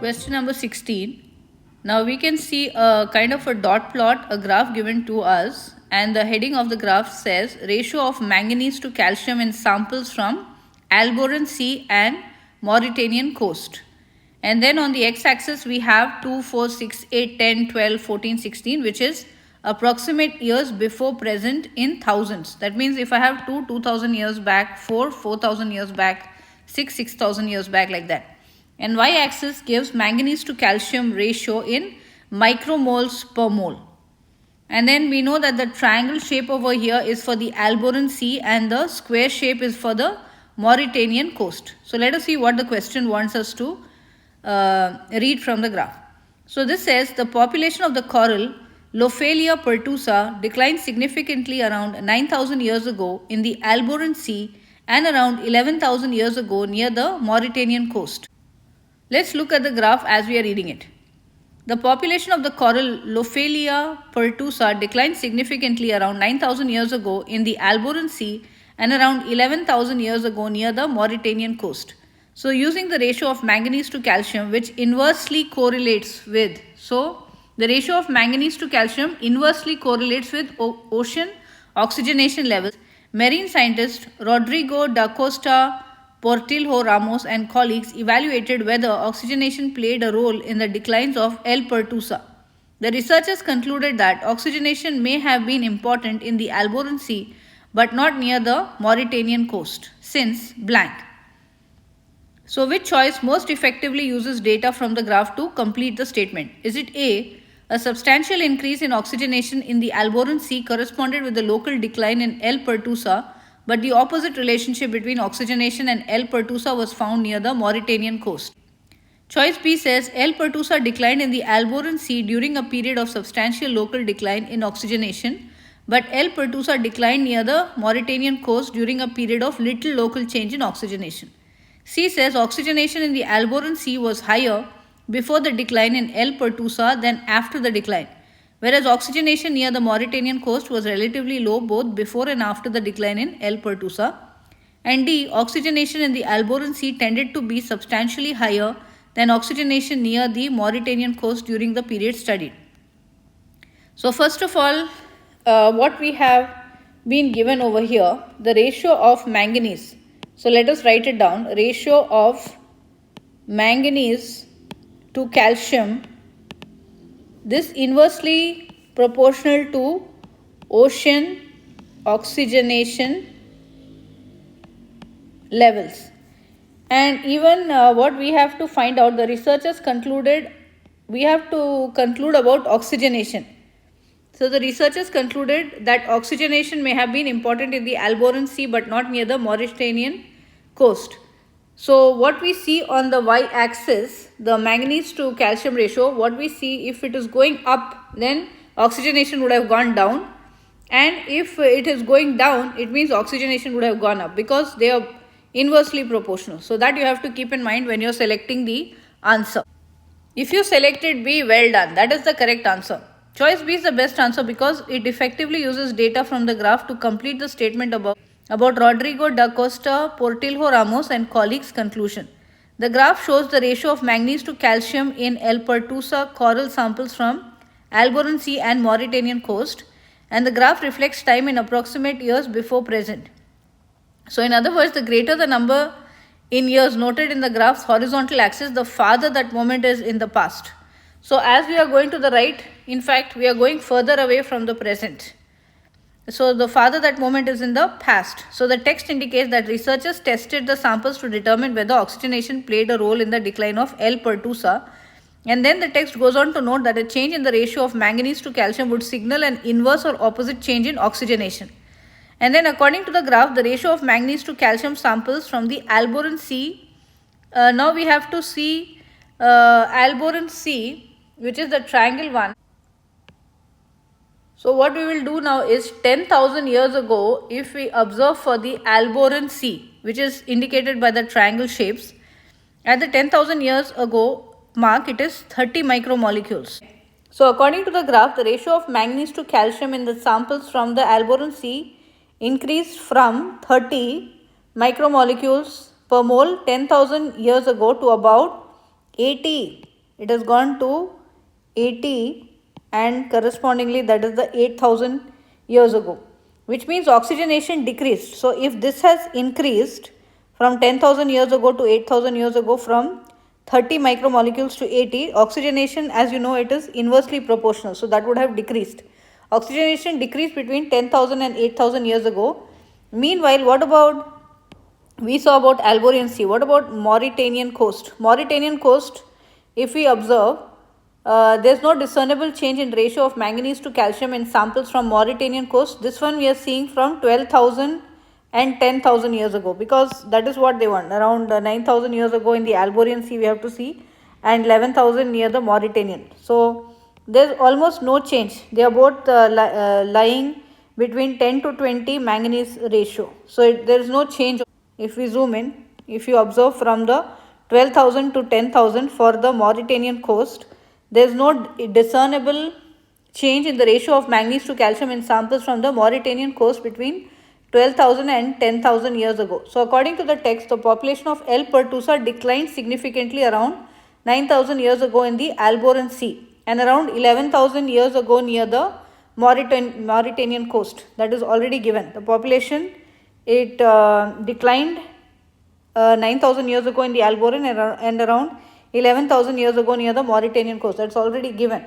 Question number 16. Now we can see a kind of a dot plot, a graph given to us, and the heading of the graph says ratio of manganese to calcium in samples from Alboran Sea and Mauritanian coast. And then on the x-axis we have 2, 4, 6, 8, 10, 12, 14, 16, which is approximate years before present in thousands. That means if I have 2, 2000 years back, 4, 4000 years back, 6, 6000 years back, like that. And y-axis gives manganese to calcium ratio in micromoles per mole. And then we know that the triangle shape over here is for the Alboran Sea and the square shape is for the Mauritanian coast. So let us see what the question wants us to read from the graph. So this says the population of the coral Lophelia pertusa declined significantly around 9,000 years ago in the Alboran Sea and around 11,000 years ago near the Mauritanian coast. Let's look at the graph as we are reading it. The population of the coral Lophelia pertusa declined significantly around 9,000 years ago in the Alboran Sea and around 11,000 years ago near the Mauritanian coast. So using the ratio of manganese to calcium, which inversely correlates with, so the ratio of manganese to calcium inversely correlates with ocean oxygenation levels. Marine scientist Rodrigo da Costa, Portilho-Ramos and colleagues evaluated whether oxygenation played a role in the declines of L. pertusa. The researchers concluded that oxygenation may have been important in the Alboran Sea but not near the Mauritanian coast, since blank. So which choice most effectively uses data from the graph to complete the statement? Is it A substantial increase in oxygenation in the Alboran Sea corresponded with the local decline in L. pertusa, but the opposite relationship between oxygenation and L. pertusa was found near the Mauritanian coast? Choice B says L. pertusa declined in the Alboran Sea during a period of substantial local decline in oxygenation, but L. pertusa declined near the Mauritanian coast during a period of little local change in oxygenation. C says oxygenation in the Alboran Sea was higher before the decline in L. pertusa than after the decline, whereas oxygenation near the Mauritanian coast was relatively low both before and after the decline in L. pertusa. And D, oxygenation in the Alboran Sea tended to be substantially higher than oxygenation near the Mauritanian coast during the period studied. So first of all, what we have been given over here, the ratio of manganese. So let us write it down. Ratio of manganese to calcium, this inversely proportional to ocean oxygenation levels. And even what we have to find out, the researchers concluded, we have to conclude about oxygenation. So the researchers concluded that oxygenation may have been important in the Alboran Sea but not near the Mauritanian coast. So what we see on the y-axis, the manganese to calcium ratio, what we see, if it is going up, then oxygenation would have gone down, and if it is going down, it means oxygenation would have gone up, because they are inversely proportional. So that you have to keep in mind when you are selecting the answer. If you selected B, well done, that is the correct answer. Choice B is the best answer because it effectively uses data from the graph to complete the statement about Rodrigo da Costa, Portilho-Ramos and colleagues' conclusion. The graph shows the ratio of manganese to calcium in L. pertusa coral samples from Alboran Sea and Mauritanian coast, and the graph reflects time in approximate years before present. So in other words, the greater the number in years noted in the graph's horizontal axis, the farther that moment is in the past. So as we are going to the right, in fact, we are going further away from the present. So the farther that moment is in the past. So the text indicates that researchers tested the samples to determine whether oxygenation played a role in the decline of L. pertusa. And then the text goes on to note that a change in the ratio of manganese to calcium would signal an inverse or opposite change in oxygenation. And then according to the graph, the ratio of manganese to calcium samples from the Alboran Sea. Now we have to see Alboran Sea, which is the triangle one. So what we will do now is 10,000 years ago, if we observe for the Alboran Sea, which is indicated by the triangle shapes, at the 10,000 years ago mark, it is 30 micromolecules. So according to the graph, the ratio of manganese to calcium in the samples from the Alboran Sea increased from 30 micromolecules per mole 10,000 years ago to about 80 it has gone to 80, and correspondingly that is the 8,000 years ago, which means oxygenation decreased. So if this has increased from 10,000 years ago to 8,000 years ago, from 30 micromolecules to 80, oxygenation, as you know, it is inversely proportional, so that would have decreased. Oxygenation decreased between 10,000 and 8,000 years ago. Meanwhile, what about, we saw about Alboran Sea, what about Mauritanian coast? Mauritanian coast, if we observe, there is no discernible change in ratio of manganese to calcium in samples from Mauritanian coast. This one we are seeing from 12,000 and 10,000 years ago, because that is what they want. Around 9,000 years ago in the Alboran Sea we have to see, and 11,000 near the Mauritanian. So there is almost no change. They are both lying between 10 to 20 manganese ratio. So there is no change. If we zoom in, if you observe from the 12,000 to 10,000 for the Mauritanian coast, there is no discernible change in the ratio of manganese to calcium in samples from the Mauritanian coast between 12,000 and 10,000 years ago. So according to the text, the population of L. pertusa declined significantly around 9,000 years ago in the Alboran Sea, and around 11,000 years ago near the Mauritanian coast. That is already given. The population, it declined 9,000 years ago in the Alboran and around 11,000 years ago near the Mauritanian coast. That's already given.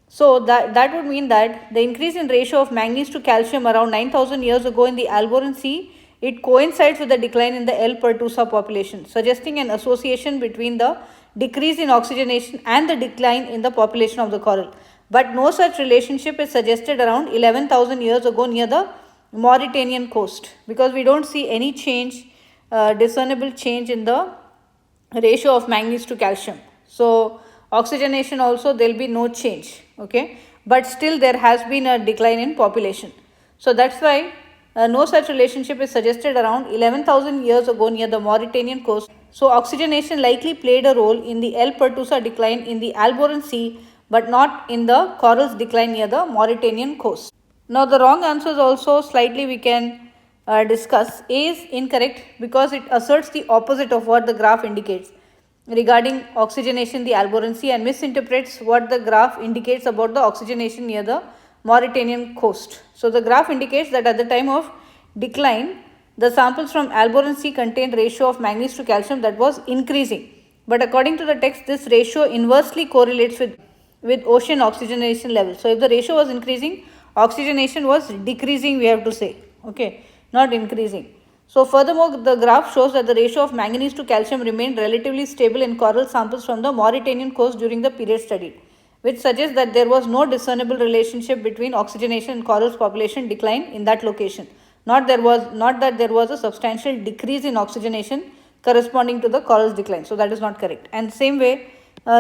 So that would mean that the increase in ratio of manganese to calcium around 9,000 years ago in the Alboran Sea, it coincides with the decline in the L. pertusa population, suggesting an association between the decrease in oxygenation and the decline in the population of the coral. But no such relationship is suggested around 11,000 years ago near the Mauritanian coast, because we don't see any change, discernible change in the ratio of manganese to calcium. So oxygenation also, there will be no change, okay, but still there has been a decline in population. So that's why no such relationship is suggested around 11,000 years ago near the Mauritanian coast. So oxygenation likely played a role in the L. pertusa decline in the Alboran Sea, but not in the corals decline near the Mauritanian coast. Now the wrong answers also slightly we can discuss. A is incorrect because it asserts the opposite of what the graph indicates regarding oxygenation in the Alboran Sea, and misinterprets what the graph indicates about the oxygenation near the Mauritanian coast. So the graph indicates that at the time of decline, the samples from Alboran Sea contained ratio of manganese to calcium that was increasing. But according to the text, this ratio inversely correlates with ocean oxygenation levels. So if the ratio was increasing, oxygenation was decreasing, we have to say, okay, not increasing. So furthermore, the graph shows that the ratio of manganese to calcium remained relatively stable in coral samples from the Mauritanian coast during the period studied, which suggests that there was no discernible relationship between oxygenation and corals population decline in that location. Not that there was a substantial decrease in oxygenation corresponding to the corals decline. So that is not correct. And same way,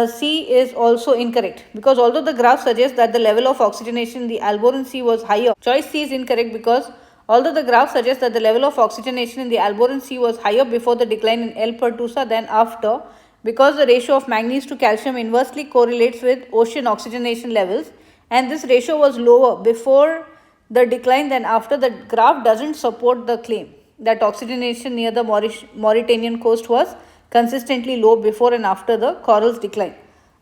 C is also incorrect, because although the graph suggests that the level of oxygenation in the Alboran Sea was higher, choice C is incorrect, because although the graph suggests that the level of oxygenation in the Alboran Sea was higher before the decline in L. pertusa than after, because the ratio of manganese to calcium inversely correlates with ocean oxygenation levels, and this ratio was lower before the decline than after, the graph doesn't support the claim that oxygenation near the Mauritanian coast was consistently low before and after the corals decline.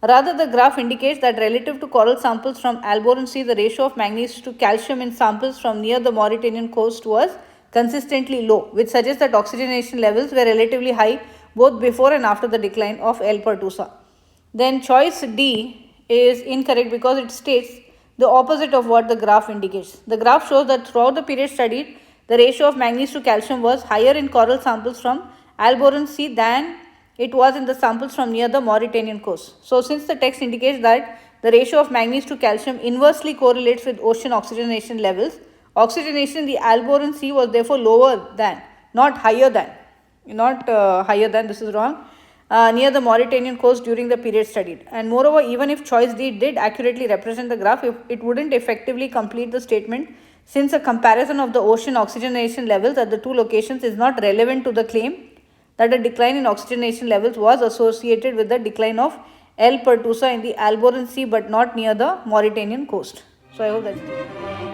Rather, the graph indicates that relative to coral samples from Alboran Sea, the ratio of manganese to calcium in samples from near the Mauritanian coast was consistently low, which suggests that oxygenation levels were relatively high both before and after the decline of L. pertusa. Then choice D is incorrect because it states the opposite of what the graph indicates. The graph shows that throughout the period studied, the ratio of manganese to calcium was higher in coral samples from Alboran Sea than it was in the samples from near the Mauritanian coast. So since the text indicates that the ratio of manganese to calcium inversely correlates with ocean oxygenation levels, oxygenation in the Alboran Sea was therefore lower than, not higher than, this is wrong, near the Mauritanian coast during the period studied. And moreover, even if choice D did accurately represent the graph, it wouldn't effectively complete the statement, since a comparison of the ocean oxygenation levels at the two locations is not relevant to the claim that a decline in oxygenation levels was associated with the decline of L. pertusa in the Alboran Sea but not near the Mauritanian coast. So I hope that's clear.